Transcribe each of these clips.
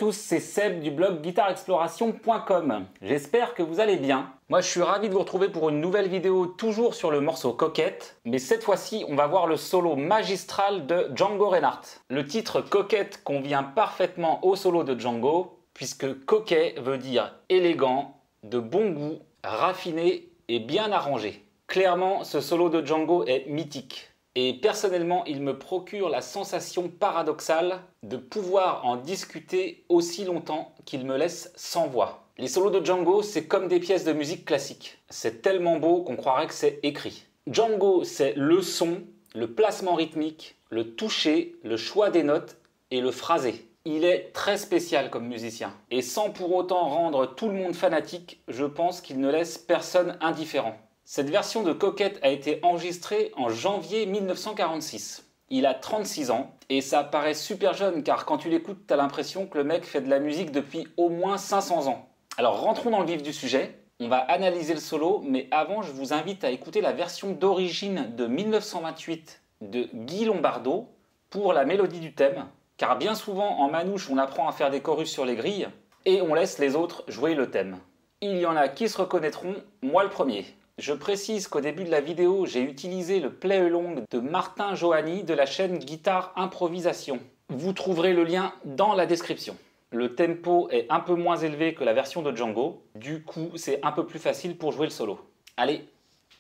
tous, c'est Seb du blog guitareexploration.com. J'espère que vous allez bien. Moi je suis ravi de vous retrouver pour une nouvelle vidéo toujours sur le morceau Coquette. Mais cette fois-ci, on va voir le solo magistral de Django Reinhardt. Le titre Coquette convient parfaitement au solo de Django, puisque coquet veut dire élégant, de bon goût, raffiné et bien arrangé. Clairement, ce solo de Django est mythique. Et personnellement, il me procure la sensation paradoxale de pouvoir en discuter aussi longtemps qu'il me laisse sans voix. Les solos de Django, c'est comme des pièces de musique classique. C'est tellement beau qu'on croirait que c'est écrit. Django, c'est le son, le placement rythmique, le toucher, le choix des notes et le phrasé. Il est très spécial comme musicien. Et sans pour autant rendre tout le monde fanatique, je pense qu'il ne laisse personne indifférent. Cette version de Coquette a été enregistrée en janvier 1946. Il a 36 ans et ça paraît super jeune car quand tu l'écoutes, t'as l'impression que le mec fait de la musique depuis au moins 500 ans. Alors rentrons dans le vif du sujet. On va analyser le solo, mais avant je vous invite à écouter la version d'origine de 1928 de Guy Lombardo pour la mélodie du thème. Car bien souvent en manouche on apprend à faire des chorus sur les grilles et on laisse les autres jouer le thème. Il y en a qui se reconnaîtront, moi le premier. Je précise qu'au début de la vidéo, j'ai utilisé le play-along de Martin Johanny de la chaîne Guitare Improvisation. Vous trouverez le lien dans la description. Le tempo est un peu moins élevé que la version de Django, du coup c'est un peu plus facile pour jouer le solo. Allez,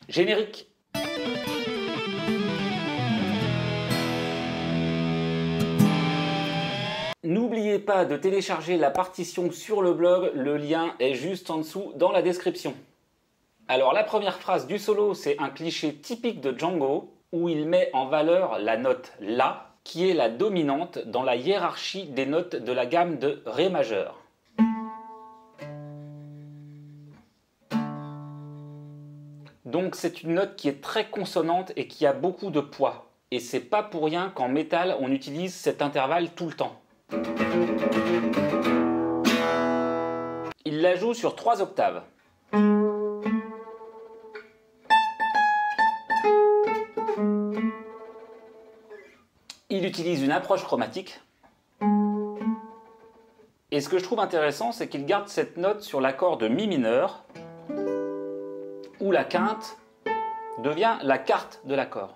générique! N'oubliez pas de télécharger la partition sur le blog, le lien est juste en dessous dans la description. Alors la première phrase du solo, c'est un cliché typique de Django où il met en valeur la note La, qui est la dominante dans la hiérarchie des notes de la gamme de Ré majeur. Donc c'est une note qui est très consonante et qui a beaucoup de poids. Et c'est pas pour rien qu'en métal on utilise cet intervalle tout le temps. Il la joue sur 3 octaves. Il utilise une approche chromatique. Et ce que je trouve intéressant, c'est qu'il garde cette note sur l'accord de Mi mineur, où la quinte devient la quarte de l'accord.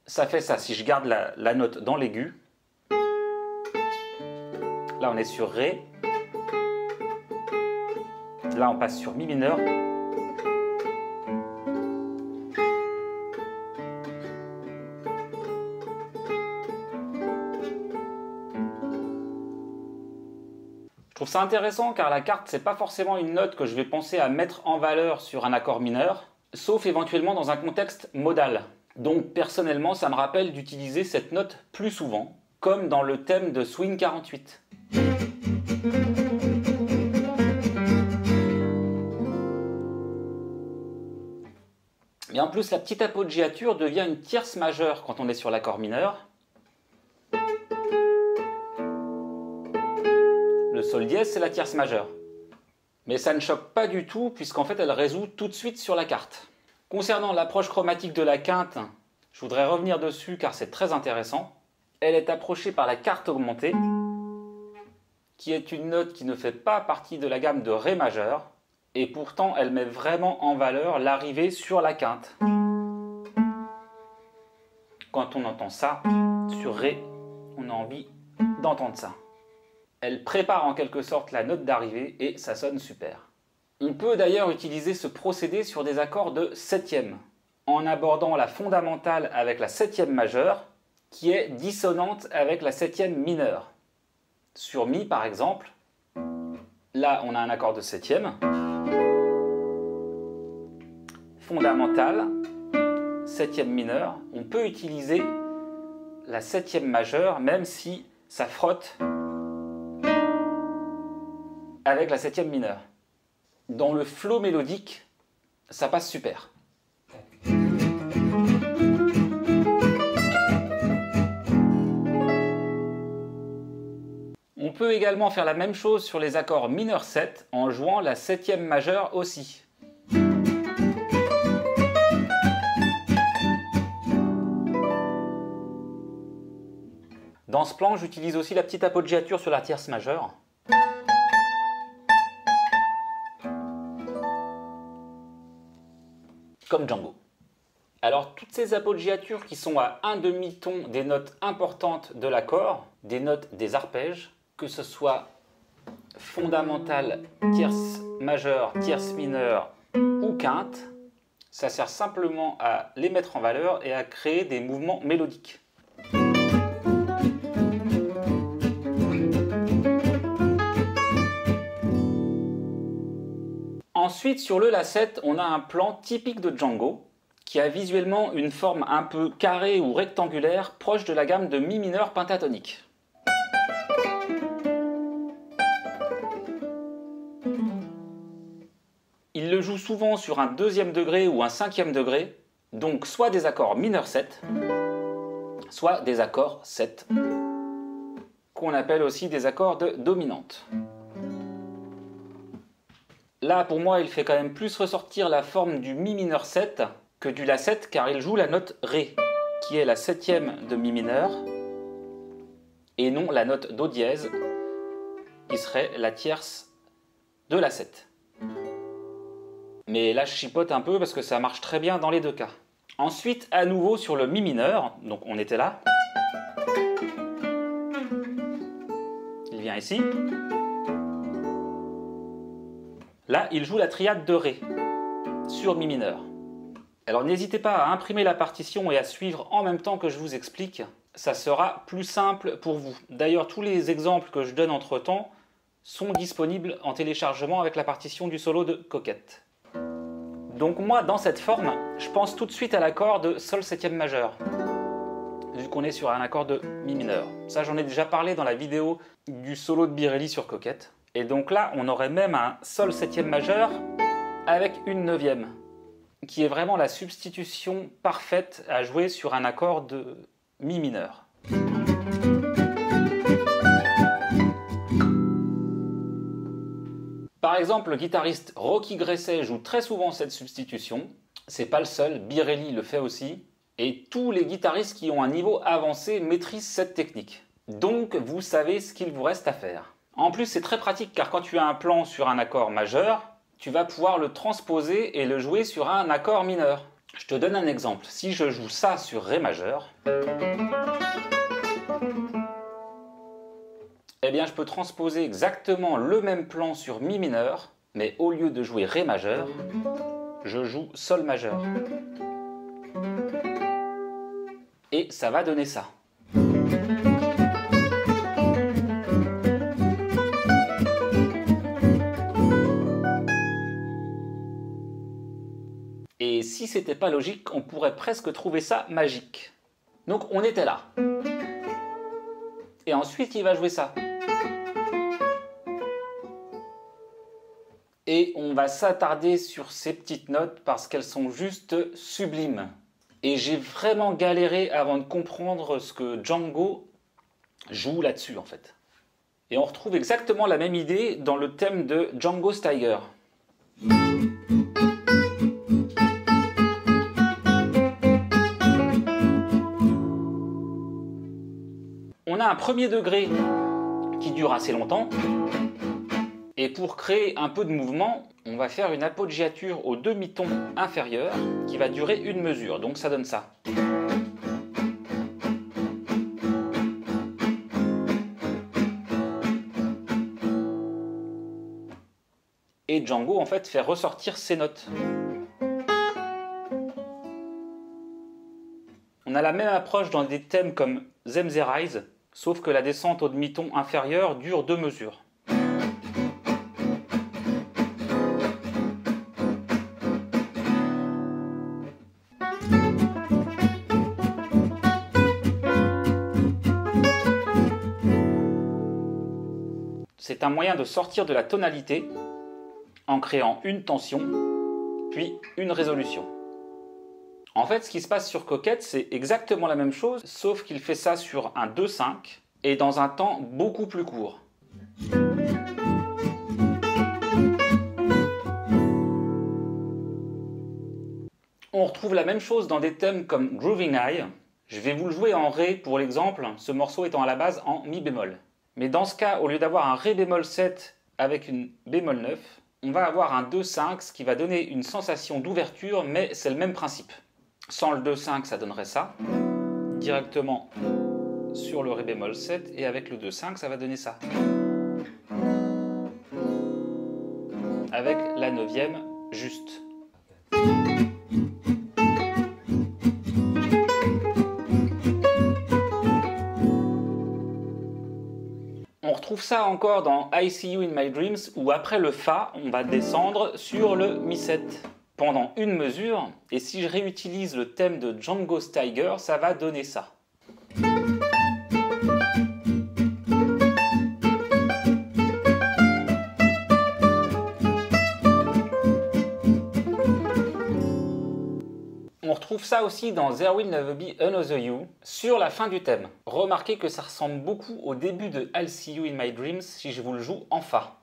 Ça fait ça, si je garde la note dans l'aigu. Là on est sur Ré. Là on passe sur Mi mineur. Je trouve ça intéressant car la quarte c'est pas forcément une note que je vais penser à mettre en valeur sur un accord mineur, sauf éventuellement dans un contexte modal. Donc personnellement ça me rappelle d'utiliser cette note plus souvent, comme dans le thème de Swing 48. Mais en plus la petite appoggiature devient une tierce majeure quand on est sur l'accord mineur. Le sol dièse, c'est la tierce majeure. Mais ça ne choque pas du tout, puisqu'en fait, elle résout tout de suite sur la quarte. Concernant l'approche chromatique de la quinte, je voudrais revenir dessus car c'est très intéressant. Elle est approchée par la quarte augmentée, qui est une note qui ne fait pas partie de la gamme de Ré majeur, et pourtant, elle met vraiment en valeur l'arrivée sur la quinte. Quand on entend ça, sur Ré, on a envie d'entendre ça. Elle prépare en quelque sorte la note d'arrivée et ça sonne super. On peut d'ailleurs utiliser ce procédé sur des accords de septième, en abordant la fondamentale avec la septième majeure, qui est dissonante avec la septième mineure. Sur Mi par exemple, là on a un accord de septième, fondamentale, septième mineure, on peut utiliser la septième majeure même si ça frotte avec la septième mineure. Dans le flow mélodique, ça passe super. On peut également faire la même chose sur les accords mineur 7 en jouant la septième majeure aussi. Dans ce plan, j'utilise aussi la petite appoggiature sur la tierce majeure. Comme Django. Alors toutes ces appoggiatures qui sont à un demi-ton des notes importantes de l'accord, des notes des arpèges, que ce soit fondamentale, tierce majeure, tierce mineure ou quinte, ça sert simplement à les mettre en valeur et à créer des mouvements mélodiques. Ensuite, sur le La7, on a un plan typique de Django qui a visuellement une forme un peu carrée ou rectangulaire proche de la gamme de mi mineur pentatonique. Il le joue souvent sur un deuxième degré ou un cinquième degré, donc soit des accords mineurs 7, soit des accords 7, qu'on appelle aussi des accords de dominante. Là, pour moi, il fait quand même plus ressortir la forme du mi mineur 7 que du La7, car il joue la note Ré, qui est la septième de mi mineur, et non la note Do dièse, qui serait la tierce de La7. Mais là, je chipote un peu parce que ça marche très bien dans les deux cas. Ensuite, à nouveau sur le mi mineur, donc on était là. Il vient ici. Là, il joue la triade de Ré sur mi mineur. Alors n'hésitez pas à imprimer la partition et à suivre en même temps que je vous explique. Ça sera plus simple pour vous. D'ailleurs, tous les exemples que je donne entre temps sont disponibles en téléchargement avec la partition du solo de Coquette. Donc moi, dans cette forme, je pense tout de suite à l'accord de Sol septième majeur, vu qu'on est sur un accord de Mi mineur. Ça, j'en ai déjà parlé dans la vidéo du solo de Birelli sur Coquette. Et donc là, on aurait même un Sol septième majeur avec une neuvième, qui est vraiment la substitution parfaite à jouer sur un accord de Mi mineur. Par exemple, le guitariste Rocky Gresset joue très souvent cette substitution. C'est pas le seul, Birelli le fait aussi. Et tous les guitaristes qui ont un niveau avancé maîtrisent cette technique. Donc vous savez ce qu'il vous reste à faire. En plus, c'est très pratique car quand tu as un plan sur un accord majeur, tu vas pouvoir le transposer et le jouer sur un accord mineur. Je te donne un exemple. Si je joue ça sur Ré majeur, eh bien je peux transposer exactement le même plan sur Mi mineur, mais au lieu de jouer Ré majeur, je joue Sol majeur. Et ça va donner ça. Et si c'était pas logique, on pourrait presque trouver ça magique. Donc on était là. Et ensuite il va jouer ça. Et on va s'attarder sur ces petites notes parce qu'elles sont juste sublimes. Et j'ai vraiment galéré avant de comprendre ce que Django joue là-dessus en fait. Et on retrouve exactement la même idée dans le thème de Django Tiger. On a un premier degré qui dure assez longtemps. Et pour créer un peu de mouvement, on va faire une appoggiature au demi-ton inférieur qui va durer une mesure. Donc ça donne ça. Et Django en fait fait ressortir ces notes. On a la même approche dans des thèmes comme Zemzereise, sauf que la descente au demi-ton inférieur dure 2 mesures. C'est un moyen de sortir de la tonalité en créant une tension, puis une résolution. En fait, ce qui se passe sur Coquette, c'est exactement la même chose, sauf qu'il fait ça sur un 2-5 et dans un temps beaucoup plus court. On retrouve la même chose dans des thèmes comme Grooving High. Je vais vous le jouer en Ré pour l'exemple, ce morceau étant à la base en Mi bémol. Mais dans ce cas, au lieu d'avoir un Ré bémol 7 avec une bémol 9, on va avoir un 2-5, ce qui va donner une sensation d'ouverture, mais c'est le même principe. Sans le 2-5, ça donnerait ça, directement sur le Ré bémol 7, et avec le 2-5, ça va donner ça. Avec la 9e juste. On retrouve ça encore dans I See You in My Dreams, où après le Fa, on va descendre sur le Mi7 pendant une mesure, et si je réutilise le thème de Django Steiger, ça va donner ça. On retrouve ça aussi dans There Will Never Be Another You, sur la fin du thème. Remarquez que ça ressemble beaucoup au début de I'll See You in My Dreams si je vous le joue en Fa.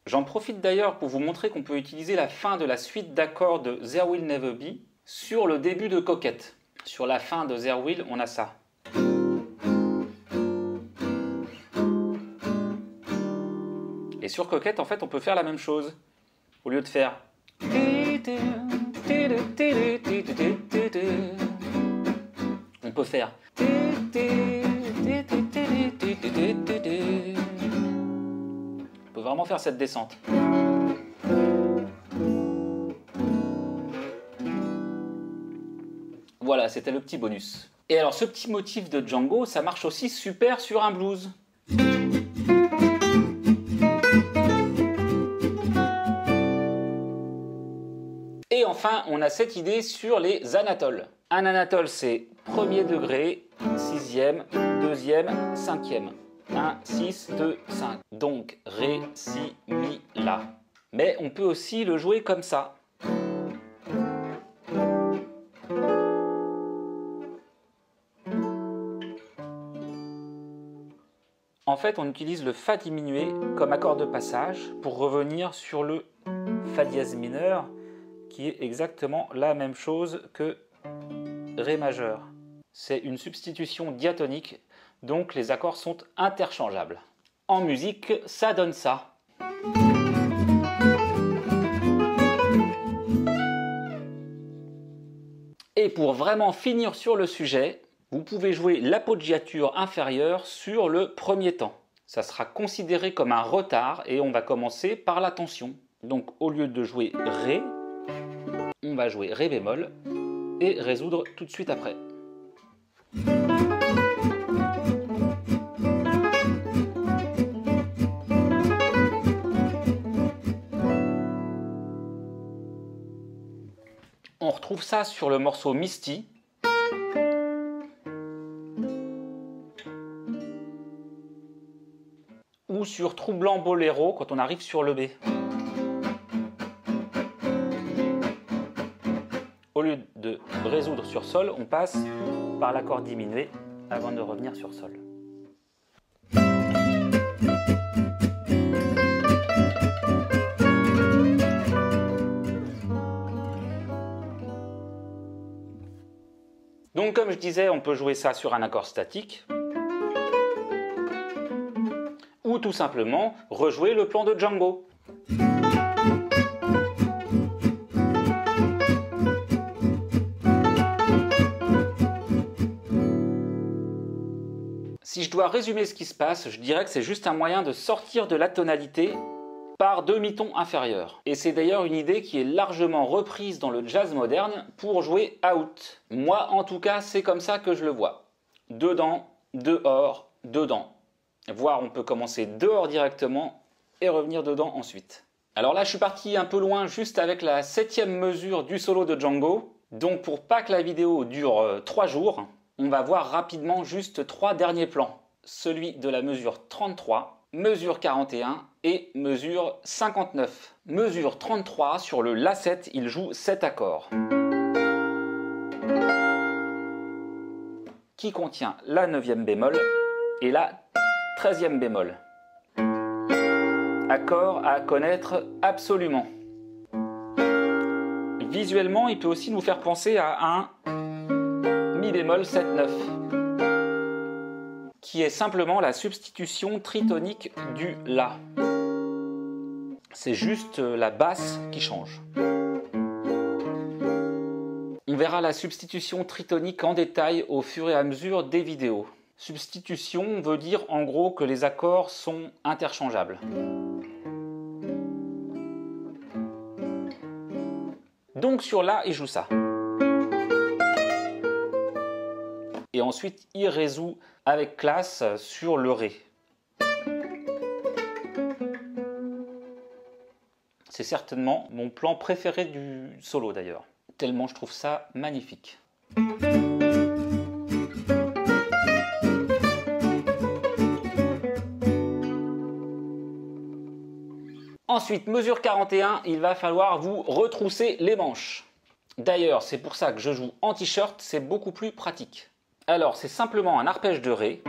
J'en profite d'ailleurs pour vous montrer qu'on peut utiliser la fin de la suite d'accords de There Will Never Be sur le début de Coquette. Sur la fin de There Will, on a ça. Et sur Coquette, en fait, on peut faire la même chose. Au lieu de faire... on peut faire... on peut vraiment faire cette descente. Voilà, c'était le petit bonus. Et alors, ce petit motif de Django, ça marche aussi super sur un blues. Et enfin, on a cette idée sur les anatoles. Un anatole, c'est premier degré, 6e, 2e, 5e. 1, 6, 2, 5. Donc, Ré, Si, Mi, La. Mais on peut aussi le jouer comme ça. En fait, on utilise le Fa diminué comme accord de passage pour revenir sur le Fa dièse mineur, qui est exactement la même chose que Ré majeur. C'est une substitution diatonique, donc les accords sont interchangeables. En musique, ça donne ça. Et pour vraiment finir sur le sujet, vous pouvez jouer l'appoggiature inférieure sur le premier temps. Ça sera considéré comme un retard et on va commencer par la tension. Donc au lieu de jouer Ré, on va jouer Ré bémol et résoudre tout de suite après. On retrouve ça sur le morceau Misty. Ou sur Troublant Boléro quand on arrive sur le B. Au lieu de résoudre sur Sol, on passe par l'accord diminué avant de revenir sur Sol. Donc comme je disais, on peut jouer ça sur un accord statique. Ou tout simplement rejouer le plan de Django. Si je dois résumer ce qui se passe, je dirais que c'est juste un moyen de sortir de la tonalité par demi-ton inférieur. Et c'est d'ailleurs une idée qui est largement reprise dans le jazz moderne pour jouer out. Moi, en tout cas, c'est comme ça que je le vois. Dedans, dehors, dedans. Voire on peut commencer dehors directement et revenir dedans ensuite. Alors là, je suis parti un peu loin juste avec la 7e mesure du solo de Django. Donc pour pas que la vidéo dure 3 jours, on va voir rapidement juste 3 derniers plans. Celui de la mesure 33, mesure 41 et mesure 59. Mesure 33, sur le La7, il joue 7 accords. Qui contient la 9e bémol, et la 13e bémol. Accord à connaître absolument. Visuellement, il peut aussi nous faire penser à un mi bémol 7/9, qui est simplement la substitution tritonique du La. C'est juste la basse qui change. On verra la substitution tritonique en détail au fur et à mesure des vidéos. Substitution veut dire en gros que les accords sont interchangeables. Donc sur La, il joue ça. Et ensuite, il résout avec classe sur le Ré. C'est certainement mon plan préféré du solo d'ailleurs. Tellement je trouve ça magnifique. Ensuite, mesure 41, il va falloir vous retrousser les manches. D'ailleurs, c'est pour ça que je joue en t-shirt, c'est beaucoup plus pratique. Alors, c'est simplement un arpège de Ré,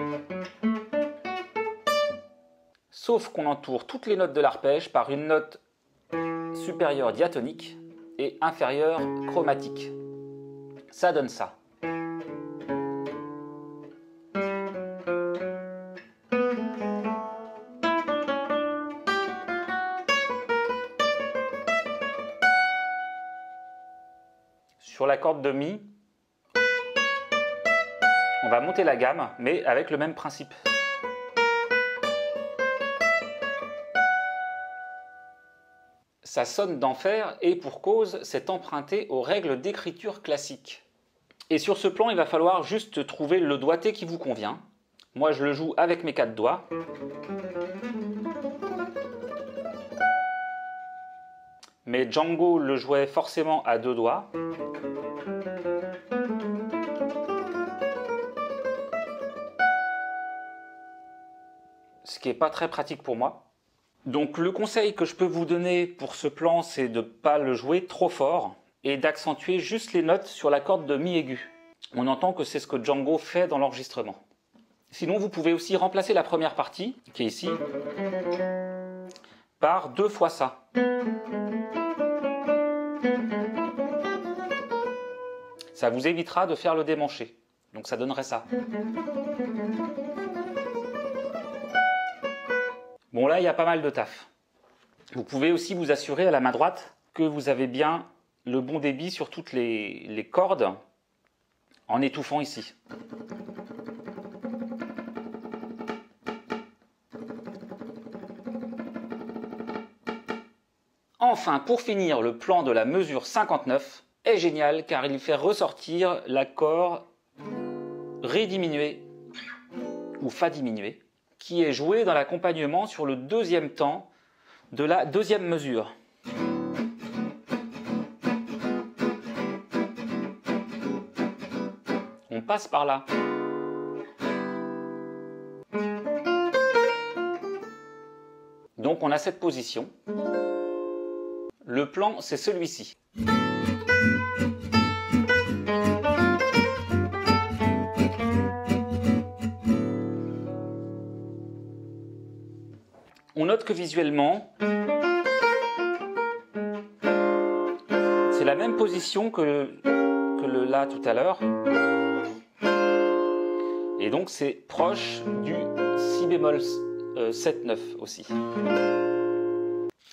sauf qu'on entoure toutes les notes de l'arpège par une note supérieure diatonique et inférieure chromatique. Ça donne ça. Sur la corde de Mi, on va monter la gamme, mais avec le même principe. Ça sonne d'enfer et pour cause, c'est emprunté aux règles d'écriture classique. Et sur ce plan, il va falloir juste trouver le doigté qui vous convient. Moi, je le joue avec mes 4 doigts. Mais Django le jouait forcément à 2 doigts. Ce qui n'est pas très pratique pour moi. Donc le conseil que je peux vous donner pour ce plan, c'est de ne pas le jouer trop fort et d'accentuer juste les notes sur la corde de Mi aigu. On entend que c'est ce que Django fait dans l'enregistrement. Sinon, vous pouvez aussi remplacer la première partie, qui est ici, par 2 fois ça. Ça vous évitera de faire le démanché. Donc ça donnerait ça. Bon là, il y a pas mal de taf. Vous pouvez aussi vous assurer à la main droite que vous avez bien le bon débit sur toutes les cordes en étouffant ici. Enfin, pour finir, le plan de la mesure 59 est génial car il fait ressortir l'accord Ré diminué ou Fa diminué, qui est joué dans l'accompagnement sur le 2e temps de la 2e mesure. On passe par là. Donc on a cette position. Le plan, c'est celui-ci. On note que visuellement, c'est la même position que le La tout à l'heure. Et donc c'est proche du Si bémol 7/9 aussi.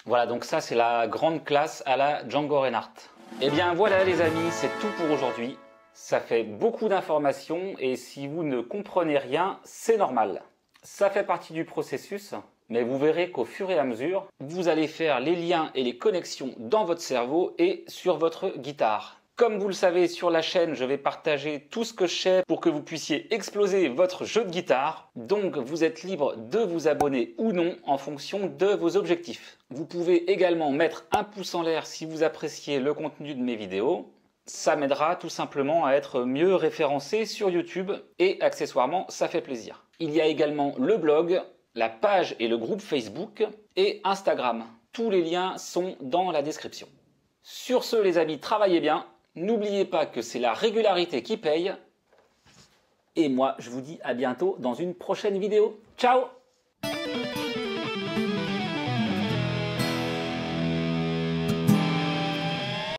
Voilà, donc ça c'est la grande classe à la Django Reinhardt. Et bien voilà les amis, c'est tout pour aujourd'hui. Ça fait beaucoup d'informations et si vous ne comprenez rien, c'est normal. Ça fait partie du processus. Mais vous verrez qu'au fur et à mesure, vous allez faire les liens et les connexions dans votre cerveau et sur votre guitare. Comme vous le savez, sur la chaîne, je vais partager tout ce que je sais pour que vous puissiez exploser votre jeu de guitare. Donc, vous êtes libre de vous abonner ou non en fonction de vos objectifs. Vous pouvez également mettre un pouce en l'air si vous appréciez le contenu de mes vidéos. Ça m'aidera tout simplement à être mieux référencé sur YouTube et accessoirement, ça fait plaisir. Il y a également le blog, la page et le groupe Facebook et Instagram. Tous les liens sont dans la description. Sur ce les amis, travaillez bien. N'oubliez pas que c'est la régularité qui paye. Et moi, je vous dis à bientôt dans une prochaine vidéo. Ciao!